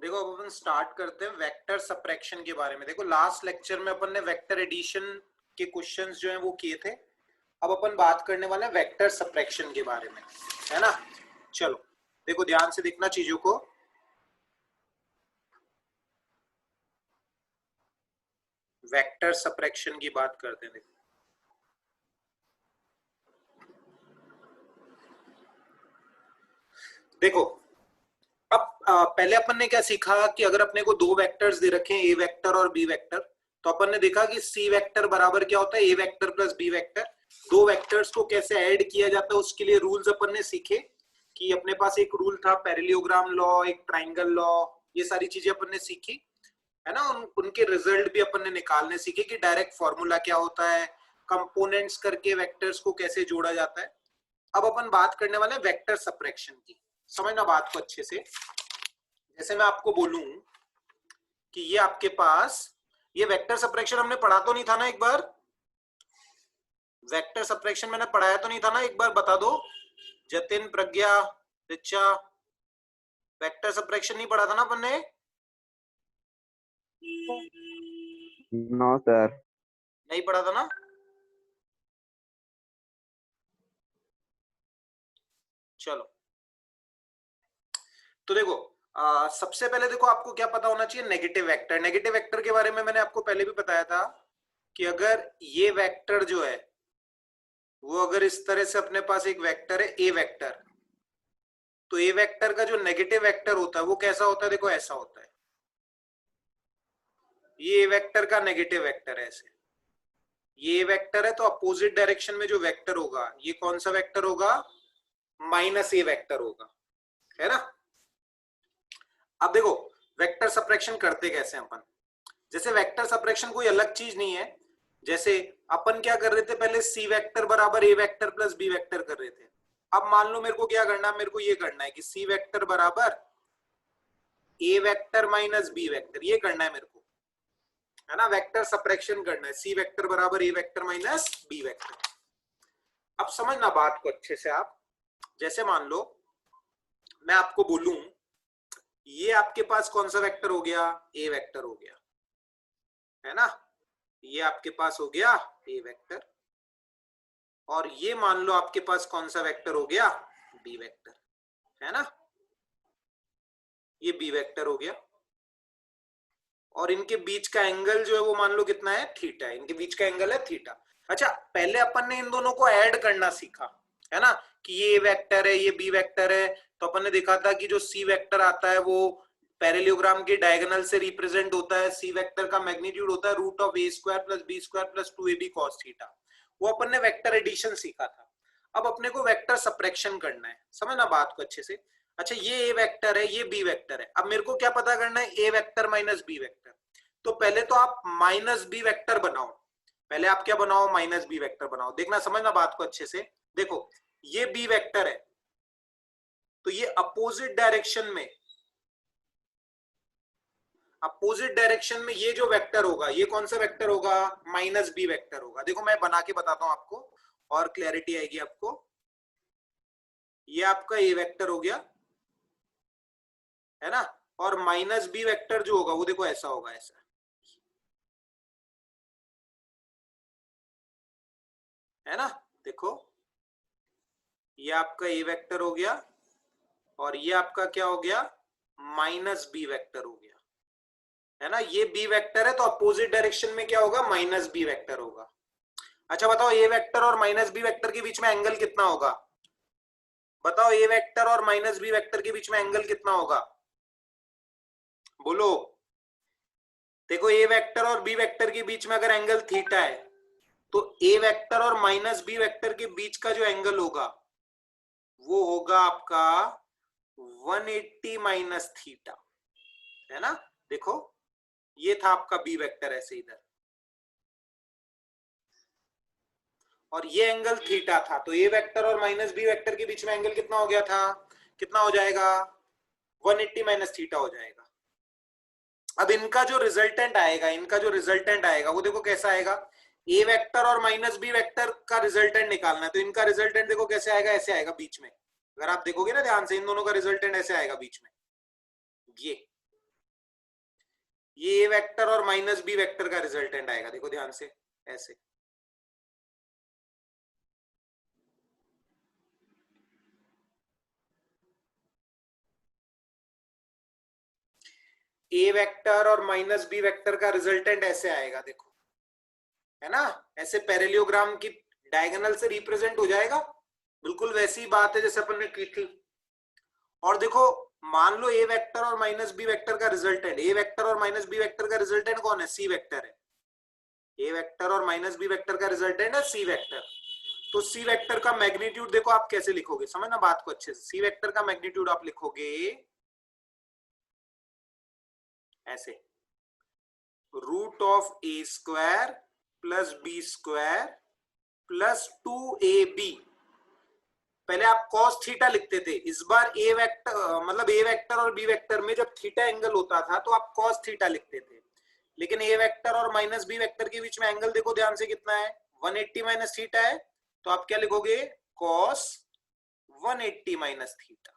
देखो अब अपन स्टार्ट करते हैं वेक्टर सब्ट्रैक्शन के बारे में। देखो लास्ट लेक्चर में अपन ने वेक्टर एडिशन के क्वेश्चंस जो हैं वो किए थे। अब अपन बात करने वाले हैं वेक्टर सब्ट्रैक्शन के बारे में, है ना। चलो देखो ध्यान से देखना चीजों को। वेक्टर सब्ट्रैक्शन की बात करते हैं। देखो अब पहले अपन ने क्या सीखा कि अगर अपने को दो वेक्टर्स दे रखे हैं, ए वेक्टर और बी वेक्टर, तो अपन ने देखा कि सी वेक्टर बराबर क्या होता है, A vector plus B vector. दो वेक्टर्स को कैसे ऐड किया जाता है उसके लिए रूल्स अपन ने सीखे कि अपने पास एक रूल था पैरेललोग्राम लॉ, एक ट्राइंगल लॉ, ये सारी चीजें अपन ने सीखी, है ना। उनके रिजल्ट भी अपन ने निकालने सीखे कि डायरेक्ट फॉर्मूला क्या होता है, कंपोनेंट्स करके वेक्टर्स को कैसे जोड़ा जाता है। अब अपन बात करने वाले हैं वेक्टर सब्ट्रैक्शन की। समझना बात को अच्छे से। जैसे मैं आपको बोलूं कि ये आपके पास ये वेक्टर सब्ट्रैक्शन हमने पढ़ा तो नहीं था ना एक बार? वेक्टर सब्ट्रैक्शन मैंने पढ़ाया तो नहीं था ना एक बार? बता दो जतिन, प्रज्ञा, रिचा। वेक्टर सब्ट्रैक्शन नहीं पढ़ा था ना अपन ने? नो सर, नहीं पढ़ा था ना? चलो तो देखो सबसे पहले देखो आपको क्या पता होना चाहिए, नेगेटिव वेक्टर। नेगेटिव वेक्टर के बारे में मैंने आपको पहले भी बताया था कि अगर ये वेक्टर जो है वो अगर इस तरह से अपने पास एक वेक्टर है ए वेक्टर, तो ए वेक्टर का जो नेगेटिव वेक्टर होता है वो कैसा होता है? देखो ऐसा होता है। ये ए वेक्टर का नेगेटिव वेक्टर है ऐसे। ये ए वेक्टर है तो अपोजिट डायरेक्शन में जो वेक्टर होगा ये कौन सा वेक्टर होगा? माइनस ए वेक्टर होगा, है ना। अब देखो वेक्टर सब्ट्रैक्शन करते कैसे अपन। जैसे वेक्टर सब्ट्रैक्शन कोई अलग चीज नहीं है। जैसे अपन क्या कर रहे थे पहले, सी वेक्टर बराबर ए वेक्टर प्लस बी वेक्टर कर रहे थे। अब मान लो मेरे को क्या करना है, मेरे को ये करना है कि सी वेक्टर बराबर ए वेक्टर माइनस बी वेक्टर, ये करना है मेरे को, है ना। वेक्टर सब्ट्रैक्शन करना है, सी वेक्टर बराबर ए वेक्टर माइनस बी वेक्टर। अब समझना बात को अच्छे से आप। जैसे मान लो मैं आपको बोलूं ये आपके पास कौन सा वेक्टर हो गया? ए वेक्टर हो गया, है ना। ये आपके पास हो गया ए वेक्टर, और ये मान लो आपके पास कौन सा वेक्टर हो गया? बी वेक्टर, है ना। ये बी वेक्टर हो गया, और इनके बीच का एंगल जो है वो मान लो कितना है? थीटा है। इनके बीच का एंगल है थीटा। अच्छा पहले अपन ने इन दोनों को ऐड करना सीखा, है ना, कि ये वेक्टर है ये बी वेक्टर है। तो अपन ने देखा था कि जो सी वेक्टर आता है वो पैरेललोग्राम के डायगोनल से रिप्रेजेंट होता है। सी वेक्टर का मैग्नीट्यूड होता है root of A square plus B square plus 2ab cos theta. वो अपन ने वेक्टर एडिशन सीखा था। अब अपने को वेक्टर सब्ट्रैक्शन करना है, समझना बात को अच्छे से। अच्छा ये ए वेक्टर है ये बी वेक्टर है, अब मेरे को क्या पता करना है? A vector minus b vector. तो पहले तो आप माइनस बी वेक्टर बनाओ। पहले आप क्या बनाओ? माइनस बी वेक्टर बनाओ। देखना समझना बात को अच्छे से। देखो ये बी वेक्टर है तो ये अपोजिट डायरेक्शन में, अपोजिट डायरेक्शन में ये जो वेक्टर होगा ये कौन सा वेक्टर होगा? माइनस बी वेक्टर होगा। देखो मैं बना के बताता हूं आपको और क्लैरिटी आएगी आपको। ये आपका ए वेक्टर हो गया, है ना, और माइनस बी वेक्टर जो होगा वो देखो ऐसा होगा, ऐसा, है ना। देखो ये आपका ए वेक्टर हो गया और ये आपका क्या हो गया? माइनस बी वेक्टर हो गया, है ना। ये बी वेक्टर है तो अपोजिट डायरेक्शन में क्या होगा? माइनस बी वेक्टर होगा। अच्छा बताओ ए वेक्टर और माइनस बी वेक्टर के बीच में एंगल कितना होगा? बताओ ए वेक्टर और माइनस बी वेक्टर के बीच में एंगल कितना होगा? बोलो। देखो ए वेक्टर और बी वेक्टर के बीच में अगर एंगल थीटा है तो ए वेक्टर और माइनस बी वेक्टर के बीच का जो एंगल होगा वो होगा आपका 180 माइनस थीटा, है ना। देखो ये था आपका बी वेक्टर ऐसे इधर, और ये एंगल थीटा था। तो ए वेक्टर और माइनस बी वेक्टर के बीच में एंगल कितना हो गया था? कितना हो जाएगा? 180 माइनस थीटा हो जाएगा। अब इनका जो रिजल्टेंट आएगा, इनका जो रिजल्टेंट आएगा वो देखो कैसा आएगा। ए वेक्टर और माइनस बी वेक्टर का रिजल्टेंट निकालना है तो इनका रिजल्टेंट देखो कैसे आएगा, ऐसे आएगा बीच में। अगर आप देखोगे ना ध्यान से इन दोनों का रिजल्टेंट ऐसे आएगा बीच में, ये ये ए वेक्टर और माइनस बी वेक्टर का रिजल्टेंट आएगा, देखो ध्यान से ऐसे। ए वेक्टर और माइनस बी वेक्टर का रिजल्टेंट ऐसे आएगा, देखो, है ना, ऐसे पैरेलियोग्राम की डायगोनल से रिप्रेजेंट हो जाएगा। बिल्कुल वैसी बात है जैसे अपन ने की थी। और देखो, मान लो ए वेक्टर और माइनस बी वेक्टर का रिजल्टेंट, ए वेक्टर और माइनस बी वेक्टर का रिजल्टेंट कौन है? सी वेक्टर है। ए वेक्टर और माइनस बी वेक्टर का रिजल्टेंट है सी वेक्टर। तो सी वेक्टर का मैग्नीट्यूड देखो आप कैसे लिखोगे, समझना बात को अच्छे से। सी वेक्टर का मैग्नीट्यूड आप लिखोगे ऐसे, root of A square plus B square plus 2ab। पहले आप cos थीटा लिखते थे, इस बार ए वेक्टर मतलब ए वेक्टर और बी वेक्टर में जब थीटा एंगल होता था तो आप cos थीटा लिखते थे, लेकिन ए वेक्टर और माइनस बी वेक्टर के बीच में एंगल देखो ध्यान से कितना है, 180 माइनस थीटा है। तो आप क्या लिखोगे? cos 180 minus theta.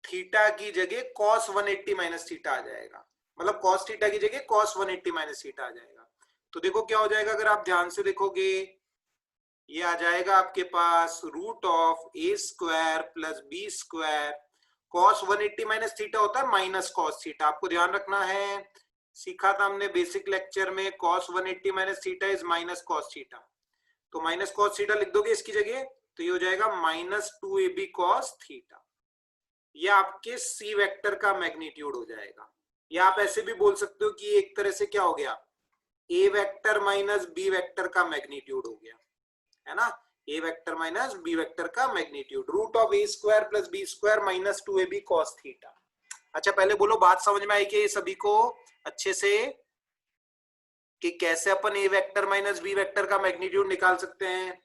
थीटा की जगह cos 180 माइनस थीटा आ जाएगा, मतलब cos थीटा की जगह cos 180 माइनस थीटा आ जाएगा। तो देखो क्या हो जाएगा, अगर आप ध्यान से देखोगे, ये आ जाएगा आपके पास root of A square plus B square. cos 180 minus theta होता है माइनस cos थीटा, आपको ध्यान रखना है, सीखा था हमने बेसिक लेक्चर में, cos 180 minus theta is minus cos theta. तो माइनस cos थीटा लिख दोगे इसकी जगह, तो ये हो जाएगा माइनस 2ab cos थीटा। ये आपके सी वेक्टर का मैग्नीट्यूड हो जाएगा। या आप ऐसे भी बोल सकते हो कि एक तरह से क्या हो गया, ए वेक्टर माइनस बी वेक्टर का मैग्नीट्यूड हो गया, है ना, ए वेक्टर माइनस बी वेक्टर का magnitude, root of A square plus B square minus 2ab cos theta. अच्छा पहले बोलो बात समझ में आई कि ये सभी को अच्छे से, कि कैसे अपन ए वेक्टर माइनस बी वेक्टर का मैग्नीट्यूड निकाल सकते हैं?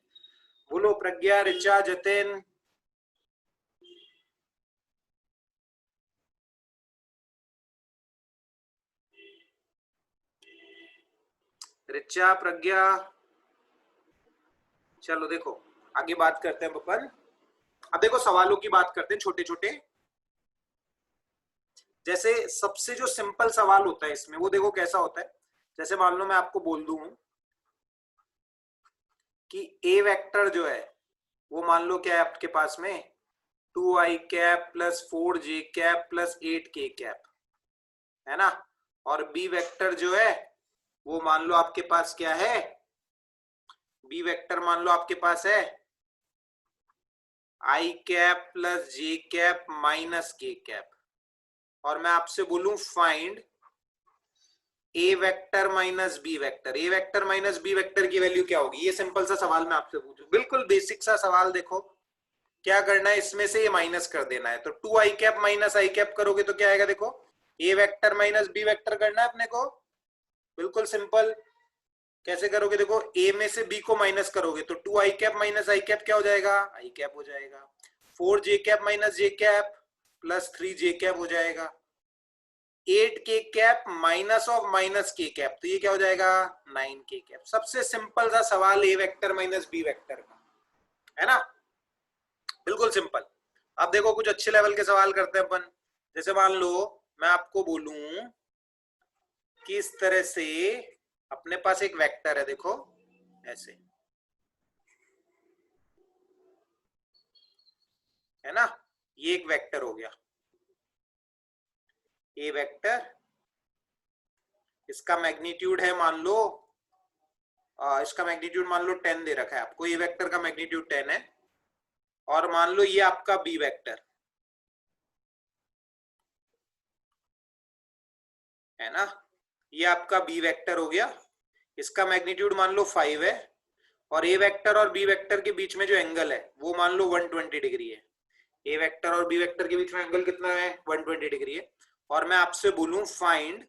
बोलो प्रज्ञा, ऋचा, जतिन। ऋचा, प्रज्ञा, चलो देखो आगे बात करते हैं अपन। अब देखो सवालों की बात करते हैं छोटे छोटे। जैसे सबसे जो सिंपल सवाल होता है इसमें, वो देखो कैसा होता है। जैसे मान लो मैं आपको बोल दूं कि ए वेक्टर जो है वो मान लो क्या है आपके पास में, 2i cap plus 4j cap plus 8k cap, है ना। और बी वेक्टर जो है वो मान लो आपके पास क्या है, बी वेक्टर मान लो आपके पास है i cap plus j cap minus k cap. और मैं आपसे बोलूं find A vector minus b vector, A vector minus b vector की वैल्यू क्या होगी? ये सिंपल सा सवाल मैं आपसे पूछूं, बिल्कुल बेसिक सा सवाल। देखो क्या करना है, इसमें से ये माइनस कर देना है। तो 2i कैप माइनस आई कैप करोगे तो क्या आएगा? देखो A vector minus b vector करना है अपने को, बिल्कुल सिंपल। कैसे करोगे? देखो ए में से बी को माइनस करोगे तो 2i कैप माइनस आई कैप क्या हो जाएगा? आई कैप हो जाएगा। 4j cap minus j cap plus 3j cap हो जाएगा। 8k cap minus of minus k cap, तो ये क्या हो जाएगा? 9k cap. सबसे सिंपल सा सवाल ए वेक्टर माइनस बी वेक्टर का, है ना, बिल्कुल सिंपल। अब देखो कुछ अच्छे लेवल के सवाल करते हैं अपन। जैसे मान लो मैं आपको बोलूं कि इस तरह से अपने पास एक वेक्टर है, देखो ऐसे, है ना, ये एक वेक्टर हो गया ए वेक्टर। इसका मैग्नीट्यूड है मान लो, इसका मैग्नीट्यूड मान लो 10 दे रखा है आपको, ए वेक्टर का मैग्नीट्यूड 10 है। और मान लो ये आपका बी वेक्टर है ना, ये आपका बी वेक्टर हो गया, इसका मैग्नीट्यूड मान लो 5 है। और ए वेक्टर और बी वेक्टर के बीच में जो एंगल है वो मान लो 120 डिग्री है। ए वेक्टर और बी वेक्टर के बीच में एंगल कितना है? 120 डिग्री है। और मैं आपसे बोलूं फाइंड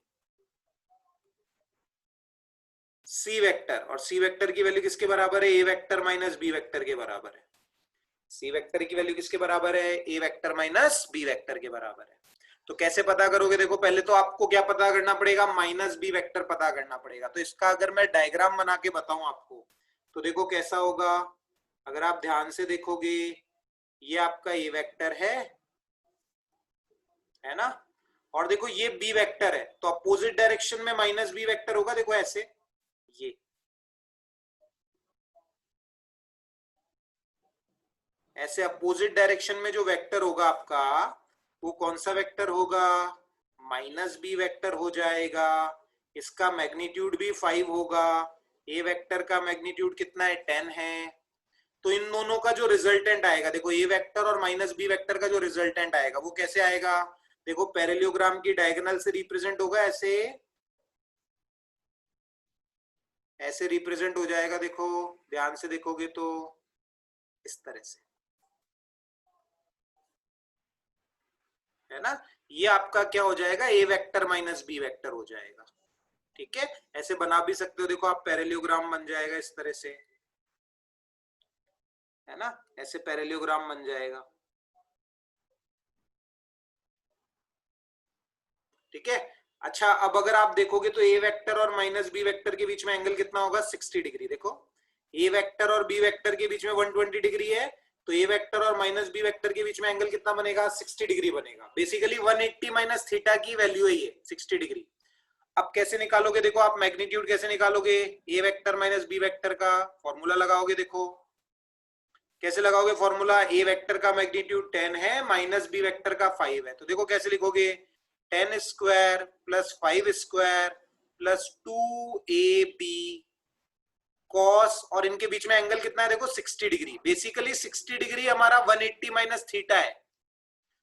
सी वेक्टर, और सी वेक्टर की वैल्यू किसके बराबर है? A vector minus b vector के बराबर है। सी वेक्टर की वैल्यू किसके बराबर है? A vector minus b vector के बराबर है। तो कैसे पता करोगे? देखो पहले तो आपको क्या पता करना पड़ेगा? माइनस बी वेक्टर पता करना पड़ेगा। तो इसका अगर मैं डायग्राम बना के बताऊं आपको तो देखो कैसा होगा। अगर आप ध्यान से देखोगे, ये आपका ए वेक्टर है ना, और देखो ये बी वेक्टर है, तो अपोजिट डायरेक्शन में माइनस बी वेक्टर होगा, देखो ऐसे, ये ऐसे अपोजिट डायरेक्शन में जो वेक्टर होगा आपका, वो कौन सा वेक्टर होगा, माइनस बी वेक्टर हो जाएगा। इसका मैग्नीट्यूड भी 5 होगा, ए वेक्टर का मैग्नीट्यूड कितना है, 10 है। तो इन दोनों का जो रिजल्टेंट आएगा, देखो ए वेक्टर और माइनस बी वेक्टर का जो रिजल्टेंट आएगा वो कैसे आएगा, देखो पैरेललोग्राम की डायगोनल से रिप्रेजेंट होगा, ऐसे ऐसे रिप्रेजेंट हो जाएगा, देखो ध्यान से देखोगे तो इस तरह से, है ना। ये आपका क्या हो जाएगा, ए वेक्टर माइनस बी वेक्टर हो जाएगा। ठीक है, ऐसे बना भी सकते हो, देखो आप पैरेललोग्राम बन जाएगा इस तरह से, है ना, ऐसे पैरेललोग्राम बन जाएगा। ठीक है, अच्छा अब अगर आप देखोगे तो ए वेक्टर और माइनस बी वेक्टर के बीच में एंगल कितना होगा, 60 डिग्री। देखो ए वेक्टर और बी वेक्टर के बीच में 120 डिग्री है, तो ए वेक्टर और माइनस बी वेक्टर के बीच में एंगल कितना बनेगा, 60 डिग्री बनेगा। बेसिकली 180 माइनस थीटा की वैल्यू है ये 60 डिग्री। अब कैसे निकालोगे, देखो आप मैग्नीट्यूड कैसे निकालोगे, ए वेक्टर माइनस बी वेक्टर का फॉर्मूला लगाओगे। देखो कैसे लगाओगे फॉर्मूला, ए वेक्टर का मैग्नीट्यूड 10 है, माइनस बी वेक्टर का 5 है, तो देखो कैसे लिखोगे, 10 square plus 5 square plus 2ab cos, और इनके बीच में एंगल कितना है, देखो 60 डिग्री। बेसिकली 60 डिग्री हमारा 180 माइनस थीटा है,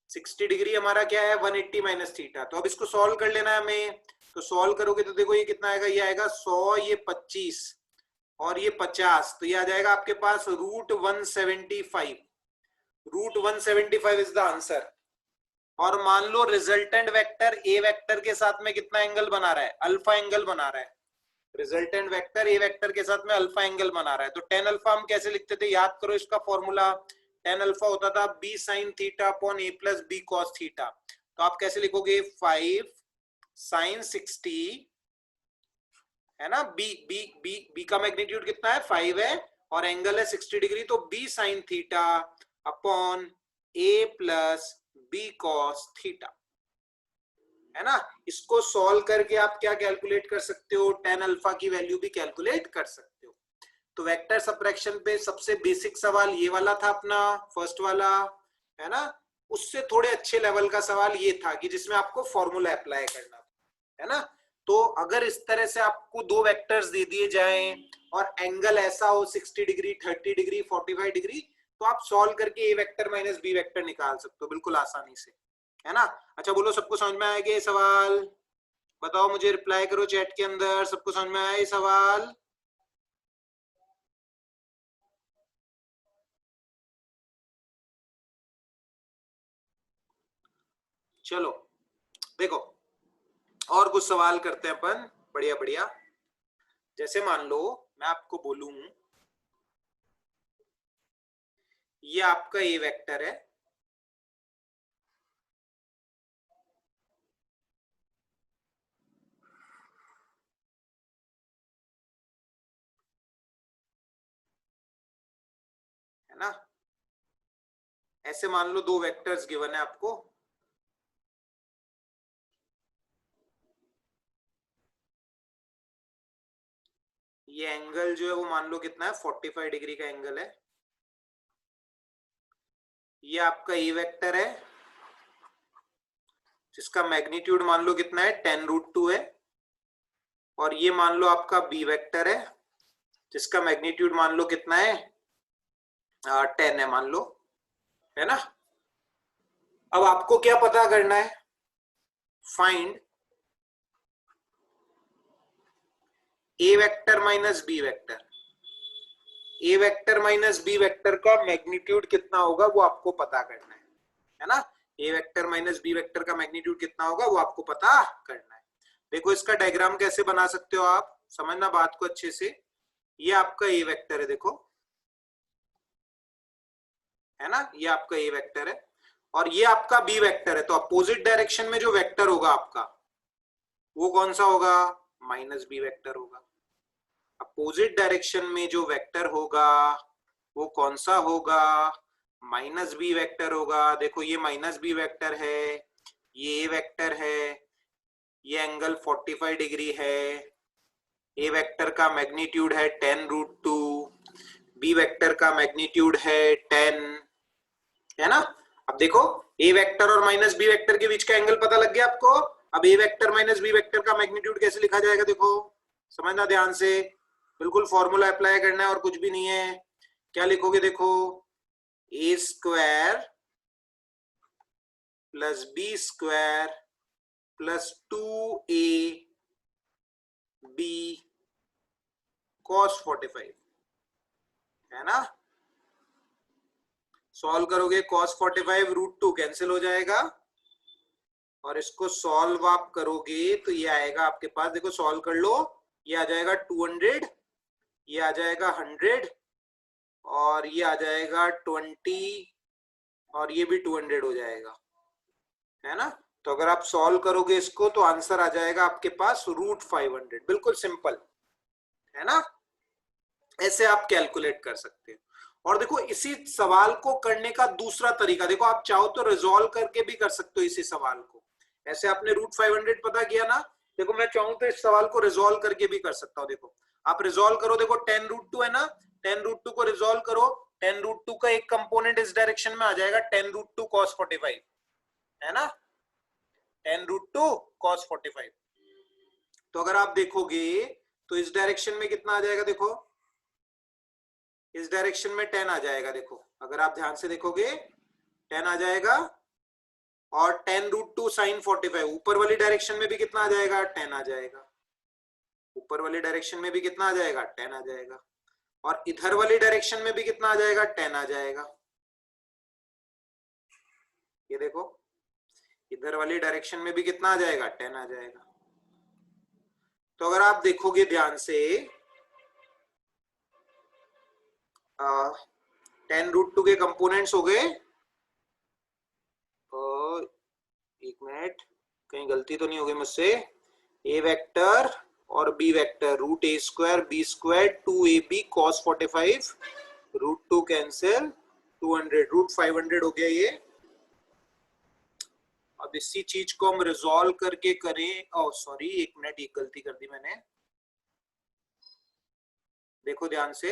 60 डिग्री हमारा क्या है, 180 माइनस थीटा। तो अब इसको सॉल्व कर लेना है हमें, तो सॉल्व करोगे तो देखो ये कितना आएगा, ये आएगा 100, ये 25 और ये 50, तो ये आ जाएगा आपके पास √175। √175 इज द आंसर। और मान लो रिजल्टेंट वेक्टर ए वेक्टर के साथ में कितना एंगल बना रहा है, अल्फा एंगल बना रहा है। रिजल्टेंट वेक्टर ए वेक्टर के साथ में अल्फा एंगल बना रहा है, तो tan अल्फा हम कैसे लिखते थे, याद करो इसका फॉर्मूला, tan अल्फा होता था b sin theta upon a plus b cos theta. तो आप कैसे लिखोगे, 5 sin 60, है ना, b का मैग्नीट्यूड कितना है, 5 है, और एंगल है 60 डिग्री, तो b sin theta upon a plus b cos theta, है ना। इसको सॉल्व करके आप क्या कैलकुलेट कर सकते हो, tan अल्फा की वैल्यू भी कैलकुलेट कर सकते हो। तो वेक्टर सब्ट्रैक्शन पे सबसे बेसिक सवाल ये वाला था अपना, फर्स्ट वाला, है ना। उससे थोड़े अच्छे लेवल का सवाल ये था कि जिसमें आपको फॉर्मूला अप्लाई करना था, है ना। तो अगर इस तरह से आपको दो वेक्टर्स दे दिए जाएं और एंगल ऐसा हो 60 डिग्री, 30 डिग्री, 45 डिग्री, तो आप सॉल्व करके ए वेक्टर माइनस बी वेक्टर निकाल सकते हो बिल्कुल आसानी से, है ना। अच्छा बोलो, सबको समझ में आएगा ये सवाल, बताओ मुझे, रिप्लाई करो चैट के अंदर, सबको समझ में आया ये सवाल। चलो देखो और कुछ सवाल करते हैं अपन, बढ़िया बढ़िया। जैसे मान लो मैं आपको बोलूं ये आपका ए वेक्टर है, है ना। ऐसे मान लो दो वेक्टर्स गिवन है आपको, ये एंगल जो है वो मान लो कितना है, 45 डिग्री का एंगल है। ये आपका ए वेक्टर है जिसका मैग्नीट्यूड मान लो कितना है, 10√2 है। और ये मान लो आपका बी वेक्टर है जिसका मैग्नीट्यूड मान लो कितना है, 10 है मान लो, है ना। अब आपको क्या पता करना है, find A vector minus b vector. A vector minus b vector का मैग्नीट्यूड कितना होगा वो आपको पता करना है ना। ए वेक्टर माइनस बी वेक्टर का मैग्नीट्यूड कितना होगा वो आपको पता करना है। देखो इसका डायग्राम कैसे बना सकते हो आप, समझना बात को अच्छे से। ये आपका ए वेक्टर है, देखो, है ना, ये आपका ए वेक्टर है और ये आपका बी वेक्टर है। तो अपोजिट डायरेक्शन में जो वेक्टर होगा आपका वो कौन सा होगा, माइनस बी वेक्टर होगा। अपोजिट डायरेक्शन में जो वेक्टर होगा वो कौन सा होगा, माइनस बी वेक्टर होगा। देखो ये माइनस बी वेक्टर है, ये ए वेक्टर है, ये एंगल 45 डिग्री है, ए वेक्टर का मैग्नीट्यूड है 10√2, बी वेक्टर का मैग्नीट्यूड है 10, है ना। अब देखो ए वेक्टर और माइनस बी वेक्टर के बीच का एंगल पता लग गया आपको। अब ए वेक्टर माइनस बी वेक्टर का मैग्नीट्यूड कैसे लिखा जाएगा, देखो समझना ध्यान से, बिल्कुल फॉर्मूला अप्लाई करना है और कुछ भी नहीं है। क्या लिखोगे, देखो A square plus B square plus 2ab cos 45, है ना। सॉल्व करोगे cos 45 √2 कैंसिल हो जाएगा, और इसको सॉल्व आप करोगे तो ये आएगा आपके पास, देखो सॉल्व कर लो, ये आ जाएगा 200, ये आ जाएगा 100, और ये आ जाएगा 20, और ये भी 200 हो जाएगा, है ना। तो अगर आप सॉल्व करोगे इसको तो आंसर आ जाएगा आपके पास √500, बिल्कुल सिंपल, है ना। ऐसे आप कैलकुलेट कर सकते हैं। और देखो इसी सवाल को करने का दूसरा तरीका, देखो आप चाहो तो रिजॉल्व करके भी कर सकते हो इसी सवाल को। ऐसे आपने √500 पता किया ना, देखो मैं चाहूं तो इस सवाल को रिजॉल्व करके भी कर सकता हूं। देखो आप रिजॉल्व करो, देखो 10√2 है ना, 10√2 को रिजॉल्व करो, 10√2 का एक कंपोनेंट इस डायरेक्शन में आ जाएगा 10√2 cos 45, है ना, 10√2 cos 45। तो अगर आप देखोगे तो इस डायरेक्शन में कितना आ जाएगा, देखो इस डायरेक्शन में 10 आ जाएगा, देखो अगर आप ध्यान से देखोगे 10 आ जाएगा, और 10√2 sin 45, ऊपर वाली डायरेक्शन में भी कितना आ जाएगा, 10 आ जाएगा, ऊपर वाली डायरेक्शन में भी कितना आ जाएगा, 10 आ जाएगा, और इधर वाली डायरेक्शन में भी कितना आ जाएगा, 10 आ जाएगा। ये देखो इधर वाली डायरेक्शन में भी कितना आ जाएगा, 10 आ जाएगा। तो अगर आप देखोगे ध्यान से 10√2 के कंपोनेंट्स हो गए, एक मिनट कहीं गलती तो नहीं हो गई मुझसे, ए वेक्टर और b vector √a² b² 2ab cos 45 √2 cancel 200 √500 हो गया ये। अब इसी चीज को हम रिजॉल्व करके करें, ओह सॉरी एक मिनट, एक गलती कर दी मैंने, देखो ध्यान से,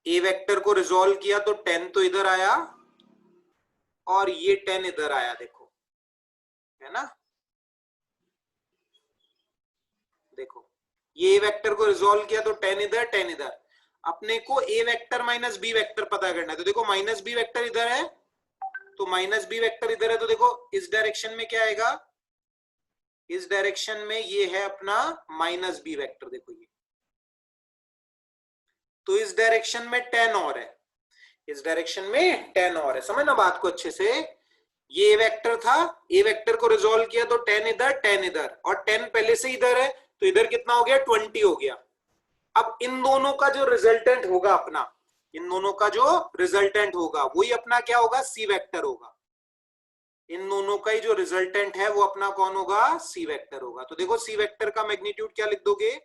ए वेक्टर को रिजॉल्व किया तो 10 तो इधर आया और ये 10 इधर आया, देखो है ना। देखो ये ए वेक्टर को रिजॉल्व किया तो 10 इधर 10 इधर, अपने को ए वेक्टर माइनस बी वेक्टर पता करना है। तो देखो माइनस बी वेक्टर इधर है तो माइनस बी वेक्टर इधर है, तो देखो इस डायरेक्शन में क्या आएगा, इस डायरेक्शन में ये है अपना माइनस बी वेक्टर, देखो ये, तो इस डायरेक्शन में 10 और है, इस डायरेक्शन में 10 और है, समझना बात को अच्छे से। ये वेक्टर था, ए वेक्टर को रिजॉल्व किया तो 10 इधर 10 इधर, और 10 पहले से इधर है तो इधर कितना हो गया, 20 हो गया। अब इन दोनों का जो रिजल्टेंट होगा अपना, इन दोनों का जो रिजल्टेंट होगा वही अपना क्या होगा, सी वेक्टर होगा। इन दोनों का ही जो रिजल्टेंट है वो अपना कौन होगा, सी वेक्टर होगा। तो देखो सी वेक्टर का मैग्नीट्यूड क्या लिख दोगे,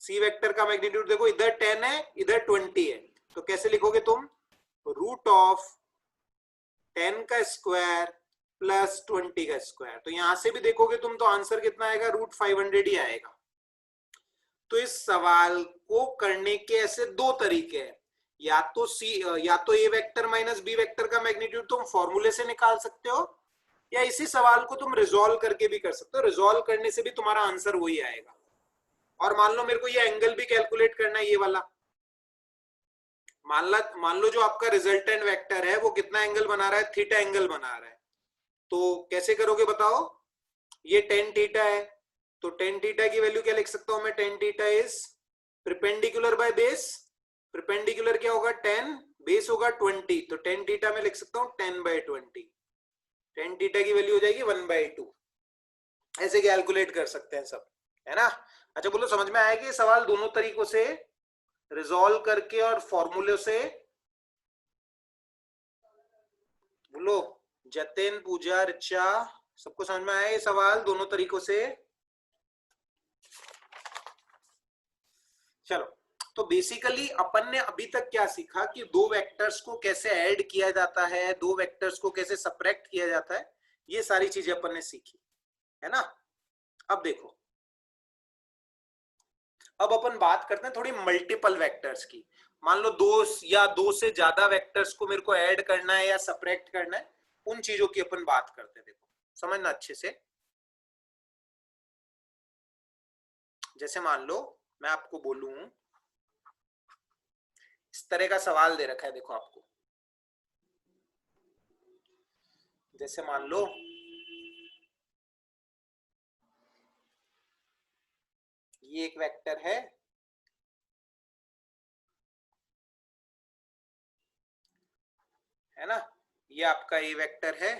सी वेक्टर का मैग्नीट्यूड देखो इधर 10 है इधर 20 है, तो कैसे लिखोगे तुम, √10 का स्क्वायर प्लस 20 का स्क्वायर। तो यहां से भी देखोगे तुम तो आंसर कितना आएगा, √500 ही आएगा। तो इस सवाल को करने के ऐसे दो तरीके हैं, या तो ए वेक्टर माइनस बी वेक्टर का मैग्नीट्यूड तुम फॉर्मूले से निकाल सकते हो, या इसी सवाल को तुम रिजॉल्व करके भी कर सकते हो। रिजॉल्व करने से भी तुम्हारा आंसर वही आएगा। और मान लो मेरे को ये एंगल भी कैलकुलेट करना है, ये वाला मान लो जो आपका रिजल्टेंट वेक्टर है वो कितना एंगल बना रहा है, थीटा एंगल बना रहा है। तो कैसे करोगे बताओ, ये tan थीटा है तो tan थीटा की वैल्यू क्या लिख सकता हूं मैं, tan theta is perpendicular by base, perpendicular क्या होगा 10, बेस होगा 20, तो tan थीटा में लिख सकता हूं 10/20, tan थीटा की वैल्यू हो जाएगी 1/2। ऐसे कैलकुलेट कर सकते हैं सब, है ना। अच्छा बोलो समझ में आया कि ये सवाल दोनों तरीकों से, रिजॉल्व करके और फॉर्मूले से, बोलो जतिन पूजा रिचा सबको समझ में आया ये सवाल दोनों तरीकों से। चलो तो बेसिकली अपन ने अभी तक क्या सीखा कि दो वेक्टर्स को कैसे ऐड किया जाता है, दो वेक्टर्स को कैसे सब्ट्रैक्ट किया जाता है, ये सारी चीजें अपन ने सीखी है ना। अब देखो, अब अपन बात करते हैं थोड़ी मल्टीपल वेक्टर्स की। मान लो दो से ज्यादा वेक्टर्स को मेरे को ऐड करना है या सब्ट्रैक्ट करना है, उन चीजों की अपन बात करते हैं। देखो समझना अच्छे से। जैसे मान लो मैं आपको बोलूं, इस तरह का सवाल दे रखा है देखो आपको। जैसे मान लो ये एक वेक्टर है ना, ये आपका ए वेक्टर है,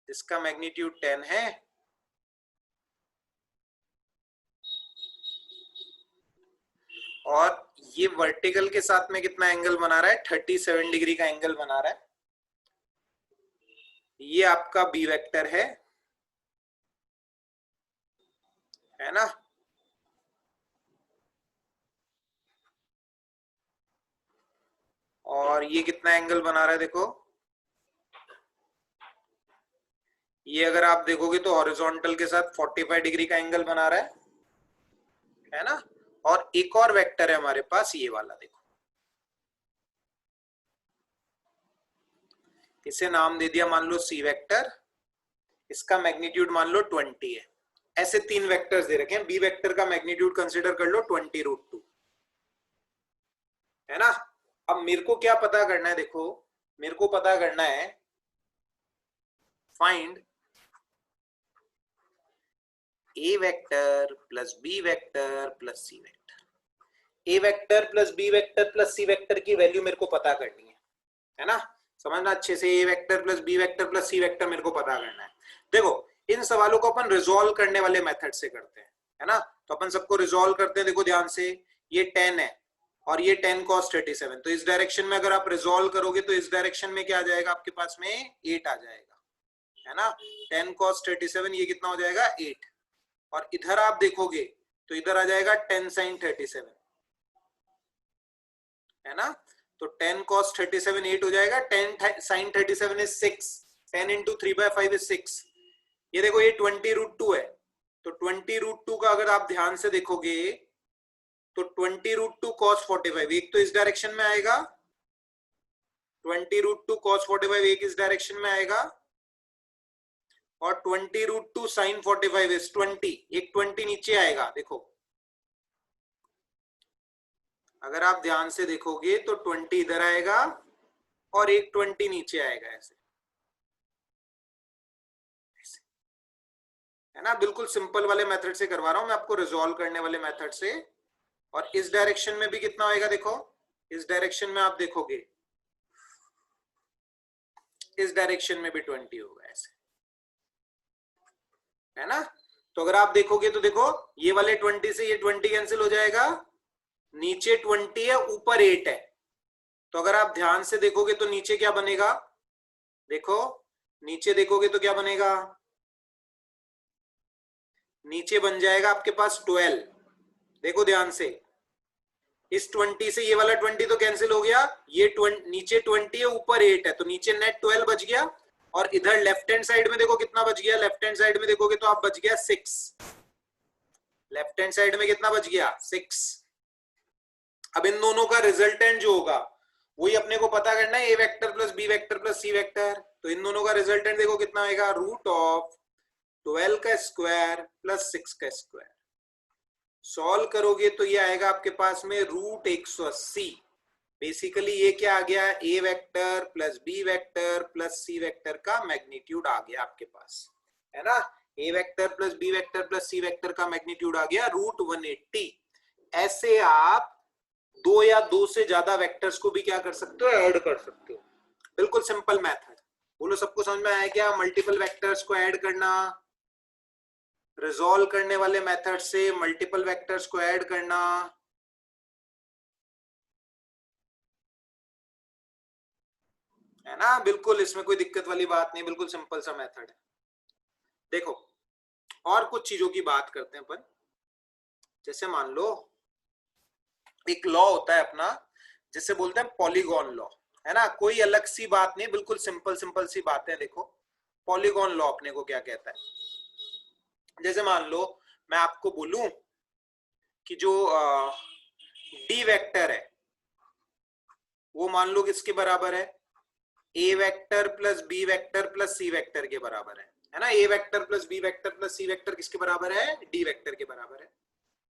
इसका मैग्नीट्यूड 10 है, और ये वर्टिकल के साथ में कितना एंगल बना रहा है, 37 डिग्री का एंगल बना रहा है। ये आपका बी वेक्टर है ना, और ये कितना एंगल बना रहा है देखो, ये अगर आप देखोगे तो हॉरिजॉन्टल के साथ 45 डिग्री का एंगल बना रहा है ना। और एक और वेक्टर है हमारे पास ये वाला, देखो इसे नाम दे दिया मान लो सी वेक्टर, इसका मैग्नीट्यूड मान लो 20 है। ऐसे तीन वेक्टर्स दे रखे हैं, बी वेक्टर का मैग्नीट्यूड कंसीडर कर लो 20√2 है ना। अब मेरे को क्या पता करना है, देखो मेरे को पता करना है find A vector plus B vector plus C vector. A vector plus B vector plus C vector की वैल्यू मेरे को पता करनी है ना। समझना अच्छे से, A vector plus B vector plus C vector मेरे को पता करना है। देखो इन सवालों को अपन रिजॉल्व करने वाले मेथड से करते हैं, है ना। तो अपन सबको रिजॉल्व करते हैं। देखो ध्यान से, ये 10 है और ये 10 cos 37, तो इस डायरेक्शन में अगर आप रिजॉल्व करोगे तो इस डायरेक्शन में क्या आ जाएगा आपके पास में, 8 आ जाएगा, है ना। 10 cos 37 ये कितना हो जाएगा, 8। और इधर आप देखोगे तो इधर आ जाएगा 10 sin 37, है ना। तो 10 cos 37 8 हो जाएगा, 10 sin 37 is 6, 10 into 3/5 is 6। ये देखो ये 20√2 है, तो 20√2 का अगर आप ध्यान से देखोगे तो 20√2 cos 45 एक तो इस डायरेक्शन में आएगा, 20√2 cos 45 एक इस डायरेक्शन में आएगा, और 20√2 sin 45 is 20, एक 20 नीचे आएगा। देखो अगर आप ध्यान से देखोगे तो 20 इधर आएगा और एक 20 नीचे आएगा, ऐसे है ना। बिल्कुल सिंपल वाले मेथड से करवा रहा हूं मैं आपको, रिजॉल्व करने वाले मेथड से। और इस डायरेक्शन में भी कितना होएगा, देखो इस डायरेक्शन में आप देखोगे, इस डायरेक्शन में भी 20 होगा, ऐसे है ना। तो अगर आप देखोगे तो देखो ये वाले 20 से ये 20 कैंसिल हो जाएगा, नीचे 20 है ऊपर 8 है, तो अगर आप ध्यान से देखोगे तो नीचे क्या बनेगा, देखो नीचे देखोगे तो क्या बनेगा, नीचे बन जाएगा आपके पास 12। देखो ध्यान से, इस 20 से ये वाला 20 तो कैंसिल हो गया, ये 20 नीचे 20 है ऊपर 8 है, तो नीचे नेट 12 बच गया। और इधर लेफ्ट हैंड साइड में देखो कितना बच गया, लेफ्ट हैंड साइड में देखोगे तो आप बच गया 6, लेफ्ट हैंड साइड में कितना बच गया, 6। अब इन दोनों का रिजल्टेंट जो होगा वही अपने को पता करना है, A vector plus B vector plus C vector. तो इन दोनों का रिजल्टेंट देखो कितना आएगा, √12 का स्क्वायर प्लस 6 का स्क्वायर। सॉल्व करोगे तो ये आएगा आपके पास में √180। बेसिकली ये क्या आ गया, ए vector plus B vector plus C vector का मैग्नीट्यूड आ गया आपके पास, है ना। ए vector plus B vector plus C vector का मैग्नीट्यूड आ गया √180। ऐसे आप दो या दो से ज्यादा वेक्टर्स को भी क्या कर सकते हो, ऐड कर सकते हो। बिल्कुल सिंपल मेथड। बोलो सबको समझ में आया क्या, मल्टीपल वेक्टर्स को ऐड करना, रिजॉल्व करने वाले मेथड से मल्टीपल वेक्टर्स को ऐड करना, है ना। बिल्कुल इसमें कोई दिक्कत वाली बात नहीं, बिल्कुल सिंपल सा मेथड है। देखो और कुछ चीजों की बात करते हैं अपन। जैसे मान लो एक लॉ होता है अपना, जिसे बोलते हैं पॉलीगॉन लॉ। है ना, कोई अलग सी बात नहीं, बिल्कुल सिंपल सिंपल सी बात है। देखो पॉलीगॉन लॉ अपने को क्या कहता है। जैसे मान लो मैं आपको बोलूं कि जो डी वेक्टर है वो मान लो किसके बराबर है, A vector plus B vector plus C vector के बराबर है ना। ए vector plus B vector plus C vector किसके बराबर है, डी वेक्टर के बराबर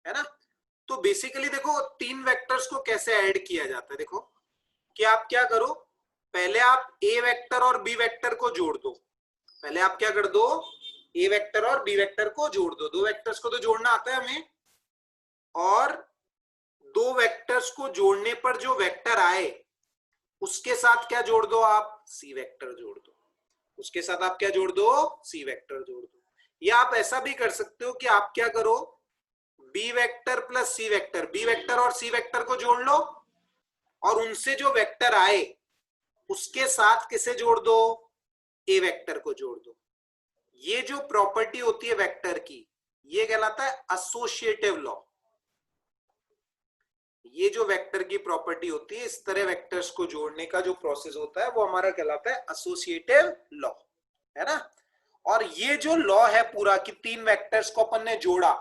है ना। तो बेसिकली देखो तीन वेक्टर्स को कैसे ऐड किया जाता है। देखो कि आप क्या करो, पहले आप ए वेक्टर और बी वेक्टर को जोड़ दो। पहले आप क्या कर दो, ए वेक्टर और बी वेक्टर को जोड़ दो। दो वेक्टर्स को तो जोड़ना आता है हमें, और दो वेक्टर्स को जोड़ने पर जो वेक्टर आए उसके साथ क्या जोड़ दो, आप सी वेक्टर जोड़ दो। उसके साथ आप क्या जोड़ दो, सी वेक्टर जोड़ दो। या आप ऐसा भी कर सकते हो कि आप क्या करो, B vector plus C vector, B vector और सी वेक्टर को जोड़ लो और उनसे जो वेक्टर आए उसके साथ किसे जोड़ दो, ए वेक्टर को जोड़ दो। ये जो प्रॉपर्टी होती है वेक्टर की, ये कहलाता है एसोसिएटिव लॉ। ये जो वेक्टर की प्रॉपर्टी होती है, इस तरह वेक्टर्स को जोड़ने का जो प्रोसेस होता है वो हमारा कहलाता है एसोसिएटिव लॉ, है ना। और ये जो लॉ है पूरा कि तीन वेक्टर्स को अपन ने जोड़ा,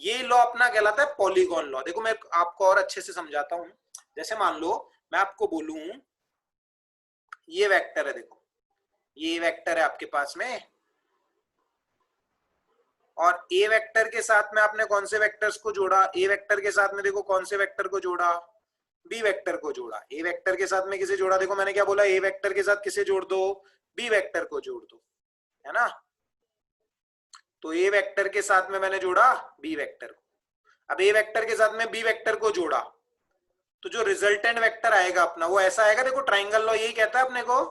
ये लॉ अपना कहलाता है पॉलीगॉन लॉ। देखो मैं आपको और अच्छे से समझाता हूं। जैसे मान लो मैं आपको बोलूं ये वेक्टर है, देखो ये वेक्टर है आपके पास में, और ए वेक्टर के साथ में आपने कौन से वेक्टर्स को जोड़ा, ए वेक्टर के साथ में देखो कौन से वेक्टर को जोड़ा, बी वेक्टर को जोड़ा। ए वेक्टर के साथ में किसे जोड़ा, देखो मैंने क्या बोला, ए वेक्टर के साथ किसे जोड़ दो, बी वेक्टर को जोड़ दो, है ना। तो ए वेक्टर के साथ में मैंने जोड़ा बी वेक्टर को। अब ए वेक्टर के साथ में बी वेक्टर को जोड़ा तो जो रिजल्टेंट वेक्टर आएगा अपना वो ऐसा आएगा। देखो ट्राइंगल लॉ यही कहता है अपने को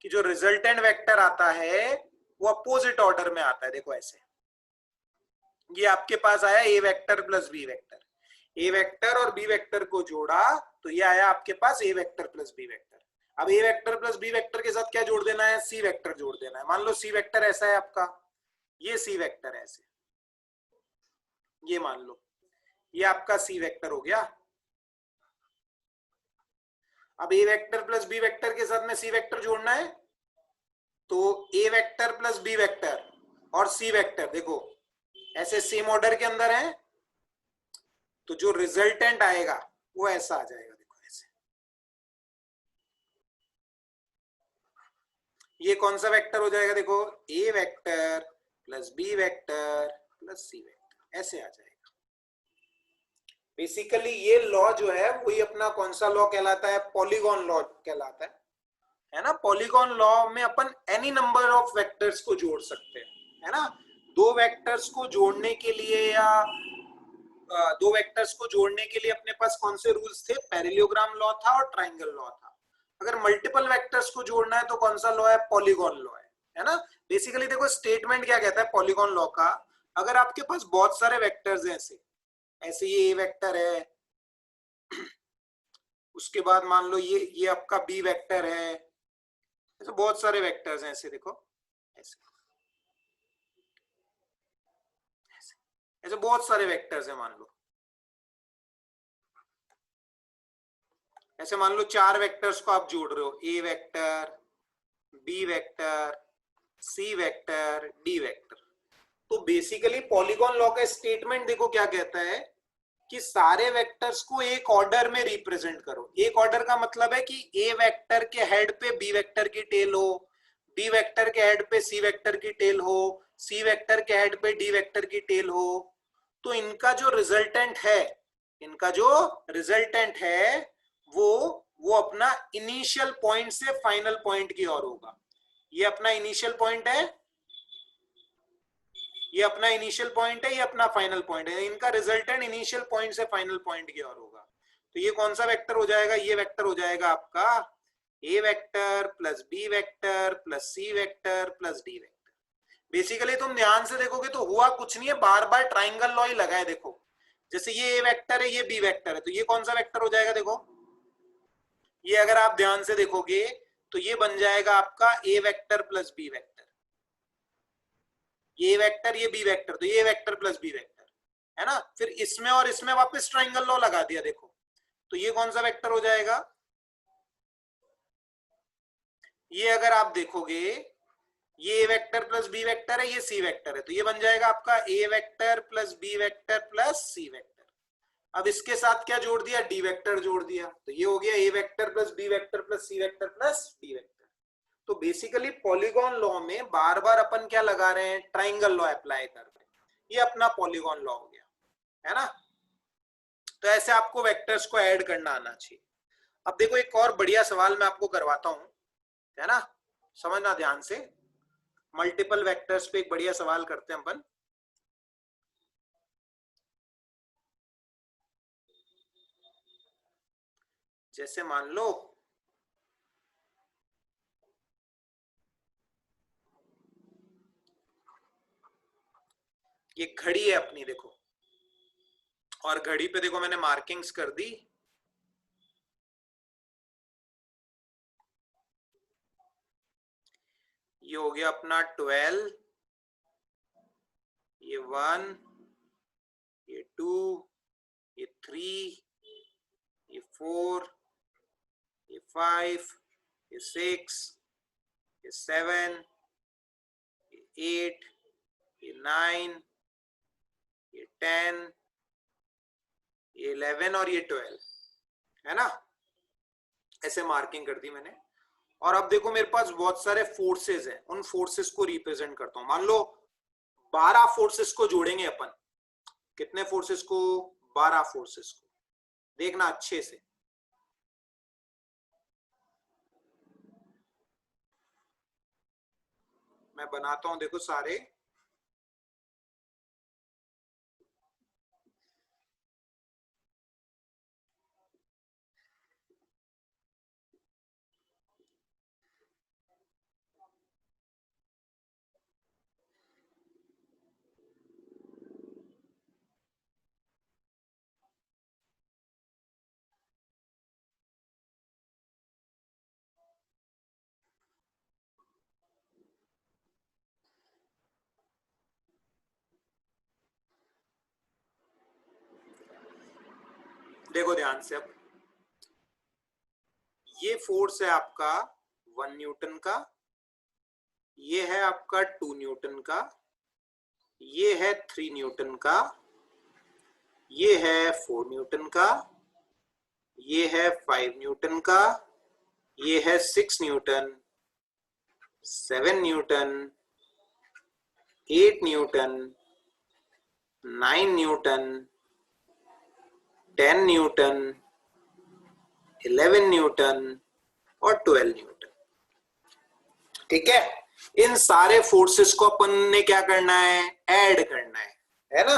कि जो रिजल्टेंट वेक्टर आता है वो अपोजिट ऑर्डर में आता है। देखो ऐसे, ये आपके पास आया ए vector plus B vector, A vector और बी वेक्टर को जोड़ा तो ये आया आपके पास ए वेक्टर प्लस बी वेक्टर। अब ए वेक्टर प्लस बी वेक्टर के साथ क्या जोड़ देना है, सी वेक्टर जोड़ देना है। मान लो सी वेक्टर ऐसा है आपका, ये सी वेक्टर ऐसे, ये मान लो ये आपका सी वेक्टर हो गया। अब ए वेक्टर प्लस बी वेक्टर के साथ में सी वेक्टर जोड़ना है, तो ए वेक्टर प्लस बी वेक्टर और सी वेक्टर देखो ऐसे सेम ऑर्डर के अंदर है, तो जो रिजल्टेंट आएगा वो ऐसा आ जाएगा। देखो ऐसे, ये कौन सा वेक्टर हो जाएगा, देखो A vector plus B vector plus C vector, ऐसे आ जाएगा। बेसिकली ये लॉ जो है वही अपना कौन सा लॉ कहलाता है, पॉलीगॉन लॉ कहलाता है ना। पॉलीगॉन लॉ में अपन एनी नंबर ऑफ वेक्टर्स को जोड़ सकते हैं, है ना। दो वेक्टर्स को जोड़ने के लिए या दो वेक्टर्स को जोड़ने के लिए अपने पास कौन से रूल्स थे, पैरेललोग्राम लॉ था और ट्राइंगल लॉ था। अगर मल्टीपल वेक्टर्स को जोड़ना है तो कौन सा लॉ है, पॉलीगॉन लॉ है ना। बेसिकली देखो स्टेटमेंट क्या कहता है पॉलीगॉन लॉ का, अगर आपके पास बहुत सारे वेक्टर्स हैं ऐसे ऐसे, ये ए वेक्टर है, उसके बाद मान लो ये आपका बी वेक्टर है, ऐसे बहुत सारे वेक्टर्स हैं ऐसे, देखो ऐसे ऐसे बहुत सारे वेक्टर्स हैं। मान लो ऐसे, मान लो चार वेक्टर्स को आप जोड़ रहे हो, ए vector, B vector, C vector, D vector. तो बेसिकली पॉलीगॉन लॉ का स्टेटमेंट देखो क्या कहता है कि सारे वेक्टर्स को एक ऑर्डर में रिप्रेजेंट करो। एक ऑर्डर का मतलब है कि ए वेक्टर के हेड पे बी वेक्टर की टेल हो, बी वेक्टर के हेड पे सी वेक्टर की टेल हो, सी वेक्टर के हेड पे डी वेक्टर की टेल हो। तो इनका जो रिजल्टेंट है, इनका जो रिजल्टेंट है वो अपना इनिशियल पॉइंट से फाइनल पॉइंट की ओर होगा। ये अपना इनिशियल पॉइंट है, ये अपना इनिशियल पॉइंट है, ये अपना फाइनल पॉइंट है। इनका रिजल्टेंट इनिशियल पॉइंट से फाइनल पॉइंट की ओर होगा। तो ये कौन सा वेक्टर हो जाएगा, ये वेक्टर हो जाएगा आपका A vector plus B vector plus C vector plus D vector. Basically तुम ध्यान से देखोगे तो हुआ कुछ नहीं है, बार बार ट्राइंगल लॉ ही लगा है। देखो जैसे ये ए वेक्टर है, ये बी वेक्टर है, तो ये कौन सा वेक्टर हो जाएगा, देखो ये अगर आप ध्यान से देखोगे तो ये बन जाएगा आपका A vector plus B vector, ये वेक्टर ये बी वेक्टर, तो ये वेक्टर प्लस बी वेक्टर, है ना। फिर इसमें और इसमें वापस ट्राइंगल लॉ लगा दिया, देखो तो ये कौन सा वेक्टर हो जाएगा, ये अगर आप देखोगे ये a vector plus b vector है, ये c वेक्टर है, तो ये बन जाएगा आपका a vector plus b vector plus c vector. अब इसके साथ क्या जोड़ दिया, d वेक्टर जोड़ दिया, तो ये हो गया a vector plus b vector plus c vector plus d vector. तो बेसिकली पॉलीगॉन लॉ में बार बार अपन क्या लगा रहे हैं, ट्राइंगल लॉ अप्लाई कर रहे हैं, ये अपना पॉलीगॉन लॉ हो गया, है ना। तो ऐसे आपको वेक्टर्स को ऐड करना आना चाहिए। अब देखो एक और बढ़िया सवाल मैं आपको करवाता हूं, है ना, समझना ध्यान से। मल्टीपल वेक्टर्स पे एक बढ़िया सवाल करते हैं अपन। जैसे मान लो ये घड़ी है अपनी, देखो, और घड़ी पे देखो मैंने मार्किंग्स कर दी। ये हो गया अपना 12, ये 1, ये 2, ये 3, ये 4, ये 5, ये 6, ये 7, ये 8, ये 9, ये 10, ये 11 और ये 12, है ना। ऐसे मार्किंग कर दी मैंने। और अब देखो मेरे पास बहुत सारे फोर्सेस हैं, उन फोर्सेस को रिप्रेजेंट करता हूं। मान लो 12 फोर्सेस को जोड़ेंगे अपन। कितने फोर्सेस को, 12 फोर्सेस को। देखना अच्छे से, मैं बनाता हूं, देखो सारे। देखो ध्यान से, अब ये फोर्स है आपका 1 न्यूटन का, ये है आपका 2 न्यूटन का, ये है 3 न्यूटन का, ये है 4 न्यूटन का, ये है 5 न्यूटन का, ये है 6 Newton, 7 Newton, 8 Newton, 9 Newton, 10 Newton, 11 Newton और 12 न्यूटन। ठीक है, इन सारे फोर्सेस को अपन ने क्या करना है, ऐड करना है ना।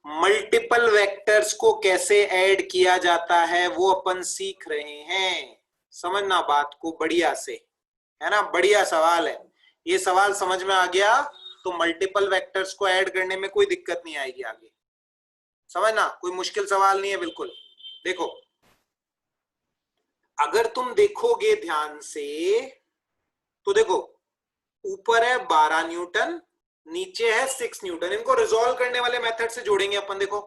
मल्टीपल वेक्टर्स को कैसे ऐड किया जाता है वो अपन सीख रहे हैं, समझना बात को बढ़िया से, है ना। बढ़िया सवाल है ये, सवाल समझ में आ गया तो मल्टीपल वेक्टर्स को ऐड करने में कोई दिक्कत नहीं आएगी आगे, समझना, कोई मुश्किल सवाल नहीं है बिल्कुल। देखो अगर तुम देखोगे ध्यान से तो देखो ऊपर है 12 न्यूटन, नीचे है 6 न्यूटन। इनको रिजॉल्व करने वाले मेथड से जोड़ेंगे अपन। देखो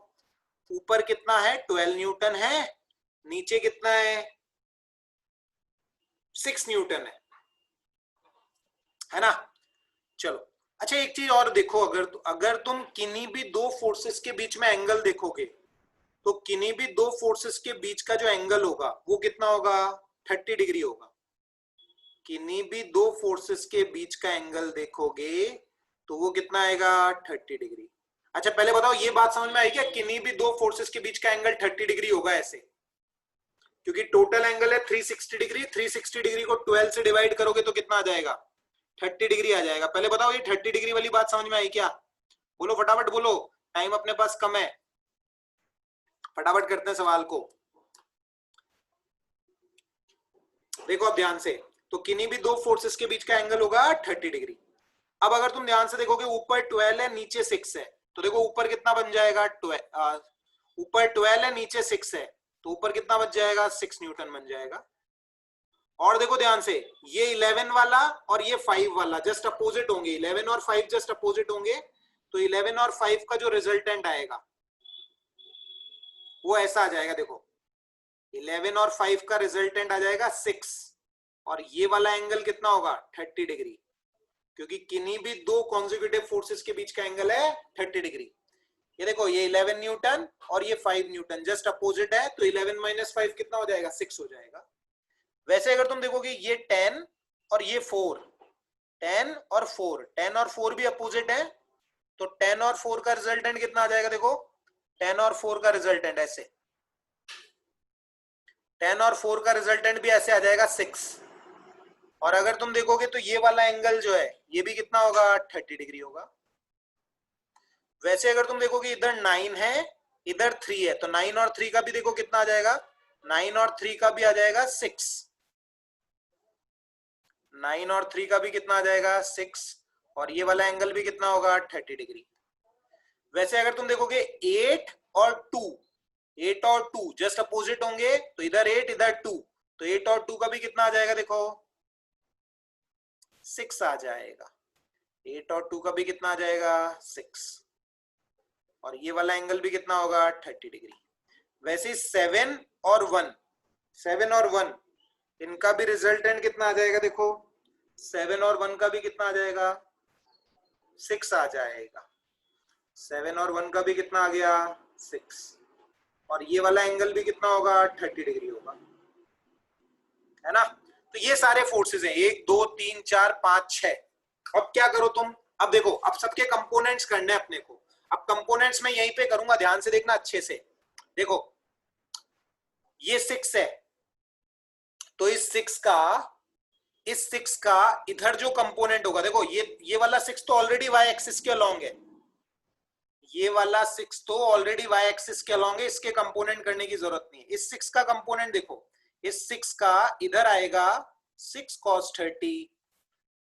ऊपर कितना है, 12 न्यूटन है, नीचे कितना है, 6 न्यूटन है ना। चलो अच्छा एक चीज और देखो, अगर तुम किन्हीं भी दो फोर्सेस के बीच में एंगल देखोगे तो किन्हीं भी दो फोर्सेस के बीच का जो एंगल होगा वो कितना होगा, 30 डिग्री होगा। किन्हीं भी दो फोर्सेस के बीच का एंगल देखोगे तो वो कितना आएगा, 30 डिग्री। अच्छा पहले बताओ ये बात समझ में आई क्या, किन्हीं भी दो फोर्सेस के बीच का एंगल 30 डिग्री होगा ऐसे, क्योंकि टोटल एंगल है 360 डिग्री। 360 डिग्री को 12 से डिवाइड करोगे तो कितना आ जाएगा, 30 डिग्री आ जाएगा। पहले बताओ ये 30 डिग्री वाली बात समझ में आई क्या, बोलो फटाफट बोलो, टाइम अपने पास कम है, फटाफट करते हैं सवाल को। देखो अब ध्यान से, तो किन्हीं भी दो फोर्सेस के बीच का एंगल होगा 30 डिग्री। अब अगर तुम ध्यान से देखोगे ऊपर 12 है नीचे 6 है, तो देखो ऊपर कितना बन जाएगा, ऊपर 12 है नीचे 6 है, तो ऊपर कितना बच जाएगा, 6 न्यूटन बन जाएगा। और देखो ध्यान से, ये 11 वाला और ये 5 वाला जस्ट अपोजिट होंगे, 11 और 5 जस्ट अपोजिट होंगे, तो 11 और 5 का जो रिजल्टेंट आएगा वो ऐसा आ जाएगा। देखो 11 और 5 का रिजल्टेंट आ जाएगा 6, और ये वाला एंगल कितना होगा 30 डिग्री, क्योंकि किन्हीं भी दो कॉन्जिक्यूटिव फोर्सेस के बीच का एंगल है 30 डिग्री। ये देखो ये 11 न्यूटन और ये 5 न्यूटन जस्ट अपोजिट है, तो 11 माइनस 5 कितना हो जाएगा 6 हो जाएगा। वैसे अगर तुम देखोगे ये 10 और ये 4, 10 और 4, 10 और 4 भी अपोजिट है, तो 10 और 4 का रिजल्टेंट कितना आ जाएगा, देखो 10 और 4 का रिजल्टेंट ऐसे, 10 और 4 का रिजल्टेंट भी ऐसे आ जाएगा 6। और अगर तुम देखोगे तो ये वाला एंगल जो है ये भी कितना होगा 30 डिग्री होगा। वैसे अगर तुम देखोगे इधर 9 है इधर 3 है, तो 9 और 3 का भी देखो कितना आ जाएगा, 9 और 3 का भी आ जाएगा 6, 9 और 3 का भी कितना आ जाएगा 6, और ये वाला एंगल भी कितना होगा 30 डिग्री। वैसे अगर तुम देखोगे 8 और 2, 8 और 2 जस्ट अपोजिट होंगे, तो इधर 8 इधर 2, तो 8 और 2 का भी कितना आ जाएगा, देखो 6 आ जाएगा। 8 और 2 का भी कितना आ जाएगा 6, और ये वाला एंगल भी कितना होगा 30 डिग्री। वैसे 7 और 1, 7 और 1 इनका भी रिजल्टेंट कितना आ जाएगा, देखो 7 और 1 का भी कितना आ जाएगा 6 आ जाएगा। 7 और 1 का भी कितना आ गया 6, और ये वाला एंगल भी कितना होगा 30 डिग्री होगा, है ना। तो ये सारे फोर्सेस हैं 1 2 3 4 5 6। अब क्या करो तुम, अब देखो अब सबके कंपोनेंट्स करने अपने को। अब कंपोनेंट्स मैं यहीं पे करूंगा, ध्यान से देखना अच्छे से। देखो ये 6 है, तो इस 6 का इधर जो कंपोनेंट होगा, देखो ये वाला 6 तो ऑलरेडी वाई एक्सिस के अलोंग है, ये वाला 6 तो ऑलरेडी वाई एक्सिस के अलोंग है, इसके कंपोनेंट करने की जरूरत नहीं है। इस 6 का कंपोनेंट देखो, इस 6 का इधर आएगा 6 cos 30,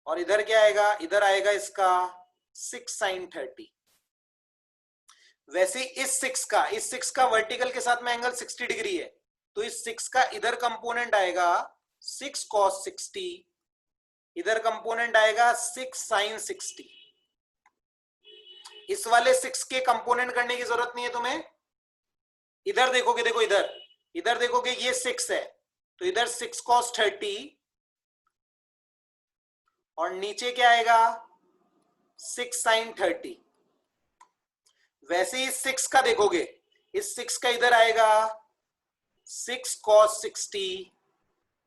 और इधर क्या आएगा, इधर आएगा इसका 6 sin 30। वैसे इस 6 का वर्टिकल के साथ में एंगल 60 डिग्री है, तो इस 6 का इधर कंपोनेंट आएगा 6 cos 60, इधर कंपोनेंट आएगा 6 sin 60। इस वाले 6 के कंपोनेंट करने की जरूरत नहीं है तुम्हें। इधर देखोगे, देखो इधर देखोगे ये 6 है, तो इधर 6 cos 30, और नीचे क्या आएगा 6 sin 30। वैसे ही 6 का देखोगे, इस 6 का इधर आएगा 6 cos 60,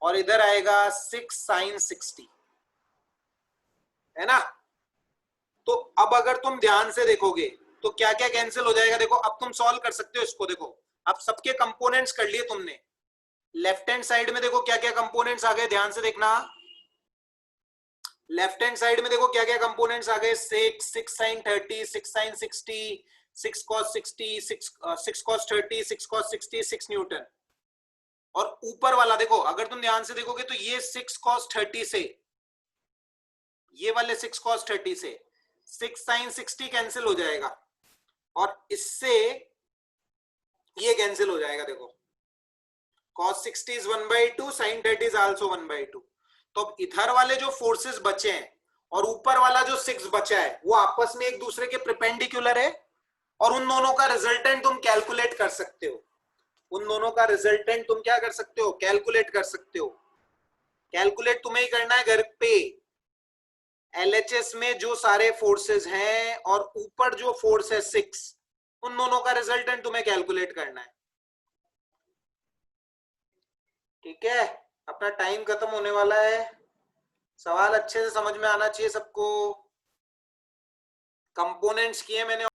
और इधर आएगा 6 sin 60, है ना। तो अब अगर तुम ध्यान से देखोगे तो क्या क्या कैंसिल हो जाएगा, देखो अब तुम सॉल्व कर सकते हो इसको। देखो अब सबके कंपोनेंट्स कर लिए तुमने, लेफ्ट हैंड साइड में देखो क्या क्या कंपोनेंट्स आ गए, ध्यान से देखना। लेफ्ट हैंड साइड में देखो क्या क्या कंपोनेंट्स आ गए, 6 sin 30, 6 sin 60, 6 cos 60, 6 cos 30, 6 cos 60, 6 Newton. और ऊपर वाला देखो, अगर तुम ध्यान से देखोगे तो ये 6 cos 30 से, ये वाले 6 cos 30 से 6 sin 60 कैंसिल हो जाएगा, और इससे ये कैंसिल हो जाएगा। देखो cos 60 is 1/2, sin 30 is also 1/2। तो अब इधर वाले जो फोर्सेस बचे हैं और ऊपर वाला जो 6 बचा है, वो आपस में एक दूसरे के परपेंडिकुलर है, और उन दोनों का रिजल्टेंट तुम कैलकुलेट कर सकते हो। उन दोनों का रिजल्टेंट तुम क्या कर सकते हो, कैलकुलेट कर सकते हो। कैलकुलेट तुम्हें ही करना है घर पे। एलएचएस में जो सारे फोर्सेस हैं और ऊपर जो फोर्स है 6, उन दोनों का रिजल्टेंट तुम्हें कैलकुलेट करना है। ठीक है, अपना टाइम खत्म होने वाला है। सवाल अच्छे से समझ में आना चाहिए सबको। कंपोनेंट्स किए मैंने